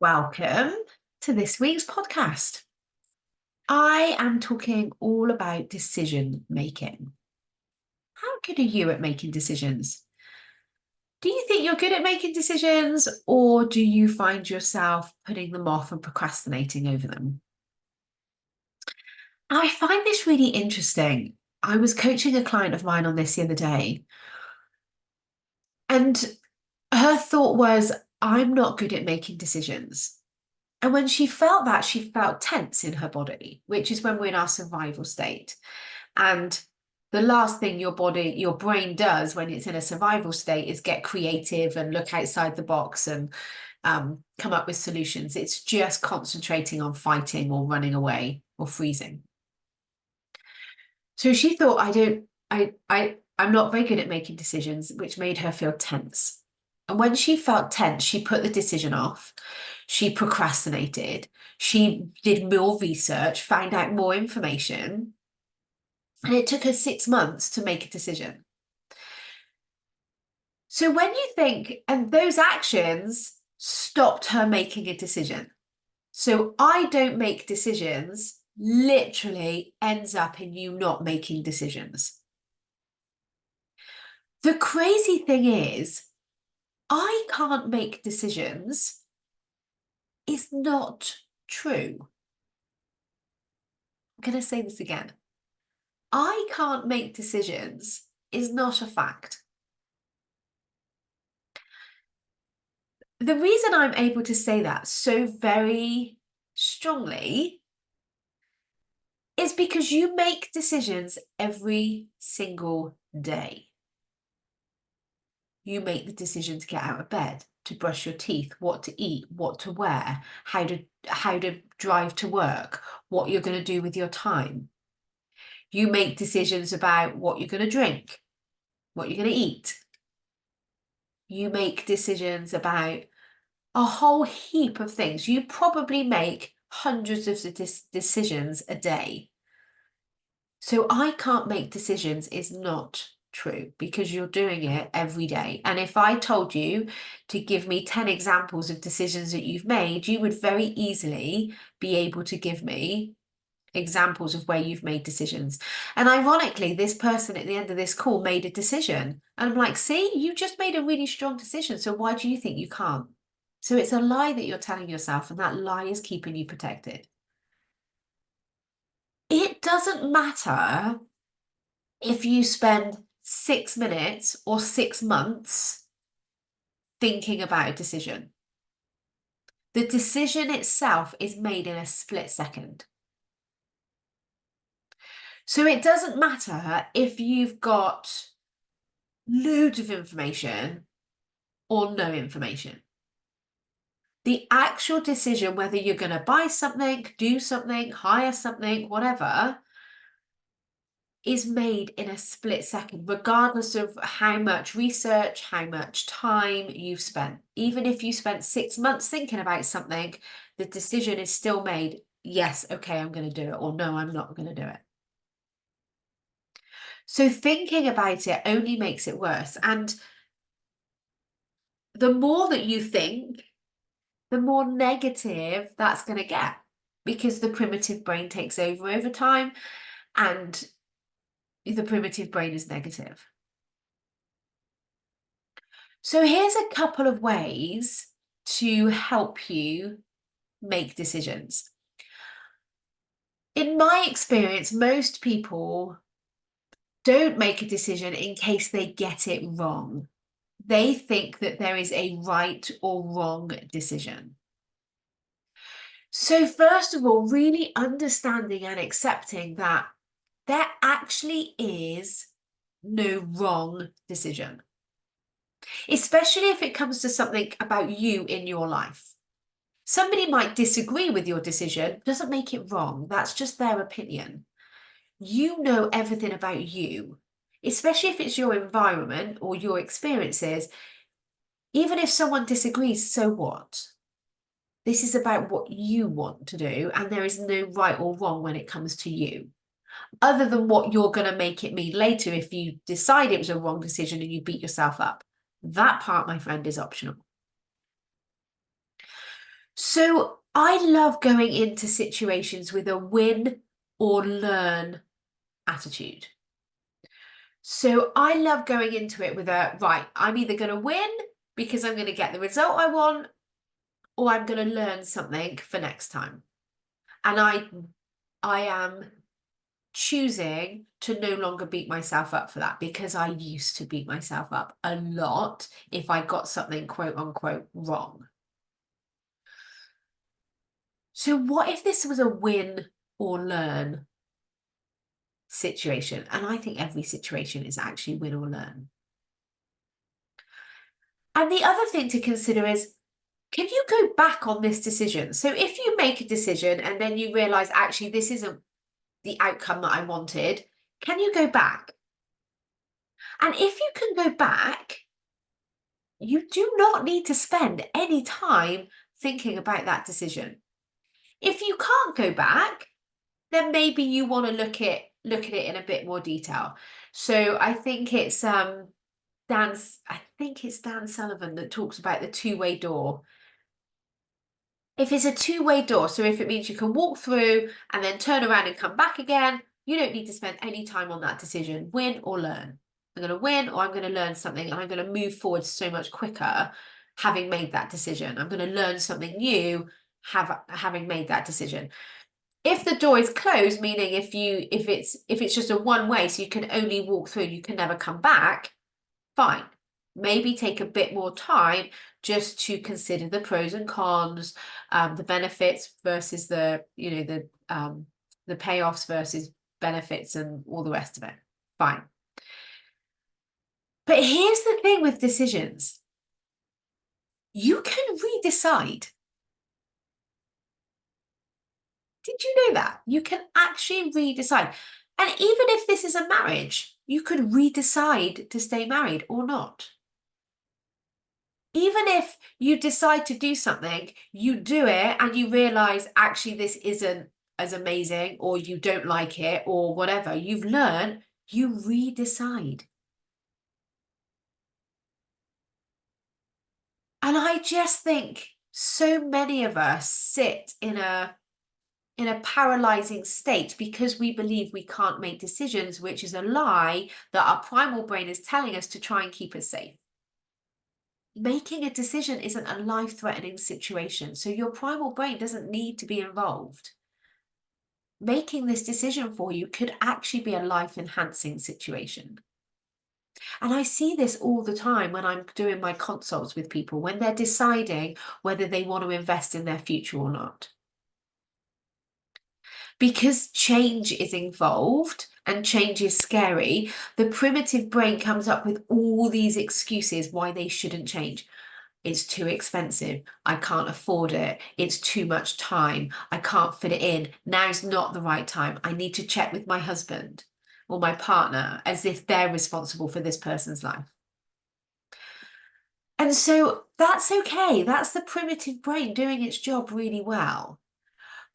Welcome to this week's podcast. I am talking all about decision making. How good are you at making decisions? Do you think you're good at making decisions, or do you find yourself putting them off and procrastinating over them? I find this really interesting. I was coaching a client of mine on this the other day, and her thought was, I'm not good at making decisions. And when she felt that, she felt tense in her body, which is when we're in our survival state. And the last thing your brain does when it's in a survival state is get creative and look outside the box and come up with solutions. It's just concentrating on fighting or running away or freezing. So she thought, I'm not very good at making decisions, which made her feel tense. And when she felt tense, she put the decision off. She procrastinated. She did more research, found out more information. And it took her 6 months to make a decision. So when you think, and those actions stopped her making a decision. So I don't make decisions literally ends up in you not making decisions. The crazy thing is, I can't make decisions is not true. I'm going to say this again. I can't make decisions is not a fact. The reason I'm able to say that so very strongly is because you make decisions every single day. You make the decision to get out of bed, to brush your teeth, what to eat, what to wear, how to drive to work, what you're going to do with your time. You make decisions about what you're going to drink, what you're going to eat. You make decisions about a whole heap of things. You probably make hundreds of decisions a day. So I can't make decisions is not true because you're doing it every day. And if I told you to give me 10 examples of decisions that you've made, you would very easily be able to give me examples of where you've made decisions. And ironically, this person at the end of this call made a decision. And I'm like, see, you just made a really strong decision. So why do you think you can't? So it's a lie that you're telling yourself, and that lie is keeping you protected. It doesn't matter if you spend 6 minutes or 6 months thinking about a decision. The decision itself is made in a split second. So it doesn't matter if you've got loads of information or no information. The actual decision, whether you're going to buy something, do something, hire something, whatever, is made in a split second, regardless of how much research, how much time you've spent. Even if you spent 6 months thinking about something, the decision is still made. Yes, okay, I'm going to do it, or no, I'm not going to do it. So thinking about it only makes it worse. And the more that you think, the more negative that's going to get, because the primitive brain takes over time, and the primitive brain is negative. So here's a couple of ways to help you make decisions. In my experience, most people don't make a decision in case they get it wrong. They think that there is a right or wrong decision. So first of all, really understanding and accepting that there actually is no wrong decision, especially if it comes to something about you in your life. Somebody might disagree with your decision, doesn't make it wrong. That's just their opinion. You know everything about you, especially if it's your environment or your experiences. Even if someone disagrees, so what? This is about what you want to do, and there is no right or wrong when it comes to you, other than what you're going to make it mean later if you decide it was a wrong decision and you beat yourself up. That part, my friend, is optional. So I love going into situations with a win or learn attitude. So I love going into it with a, right, I'm either going to win because I'm going to get the result I want, or I'm going to learn something for next time. And I am choosing to no longer beat myself up for that, because I used to beat myself up a lot if I got something quote unquote wrong. So what if this was a win or learn situation? And I think every situation is actually win or learn. And the other thing to consider is, can you go back on this decision? So if you make a decision and then you realize, actually, this isn't the outcome that I wanted, can you go back? And if you can go back, you do not need to spend any time thinking about that decision. If you can't go back, then maybe you want to look at it in a bit more detail. So I think it's Dan Sullivan that talks about the two-way door. If it's a two-way door, so if it means you can walk through and then turn around and come back again, you don't need to spend any time on that decision, win or learn. I'm going to win or I'm going to learn something, and I'm going to move forward so much quicker having made that decision. I'm going to learn something new having made that decision. If the door is closed, meaning if it's just a one way, so you can only walk through, you can never come back, fine. Maybe take a bit more time just to consider the pros and cons, the benefits versus the payoffs versus benefits and all the rest of it. Fine. But here's the thing with decisions. You can redecide. Did you know that? You can actually redecide. And even if this is a marriage, you could redecide to stay married or not. Even if you decide to do something, you do it and you realize, actually, this isn't as amazing, or you don't like it, or whatever, you've learned, you redecide. And I just think so many of us sit in a paralyzing state because we believe we can't make decisions, which is a lie that our primal brain is telling us to try and keep us safe. Making a decision isn't a life-threatening situation, so your primal brain doesn't need to be involved. Making this decision for you could actually be a life-enhancing situation. And I see this all the time when I'm doing my consults with people, when they're deciding whether they want to invest in their future or not. Because change is involved and change is scary, the primitive brain comes up with all these excuses why they shouldn't change. It's too expensive. I can't afford it. It's too much time. I can't fit it in. Now's not the right time. I need to check with my husband or my partner, as if they're responsible for this person's life. And so that's okay. That's the primitive brain doing its job really well.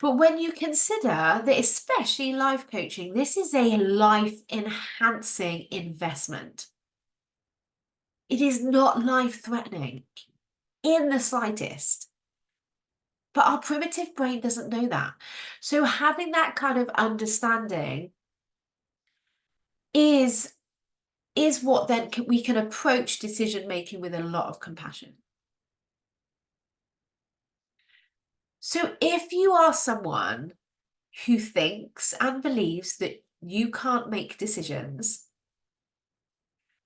But when you consider that, especially life coaching, this is a life-enhancing investment. It is not life-threatening in the slightest. But our primitive brain doesn't know that. So having that kind of understanding is what then we can approach decision making with a lot of compassion. So if you are someone who thinks and believes that you can't make decisions,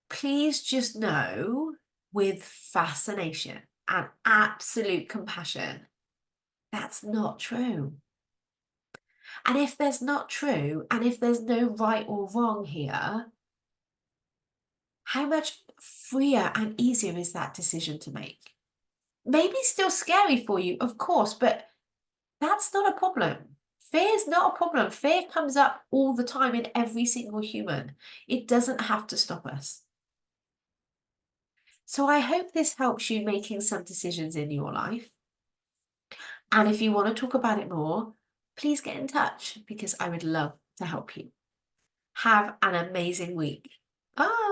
please just know with fascination and absolute compassion, that's not true. And if there's not true, and if there's no right or wrong here, how much freer and easier is that decision to make? Maybe still scary for you, of course, but that's not a problem. Fear is not a problem. Fear comes up all the time in every single human. It doesn't have to stop us. So I hope this helps you making some decisions in your life. And if you want to talk about it more, please get in touch, because I would love to help you. Have an amazing week. Bye.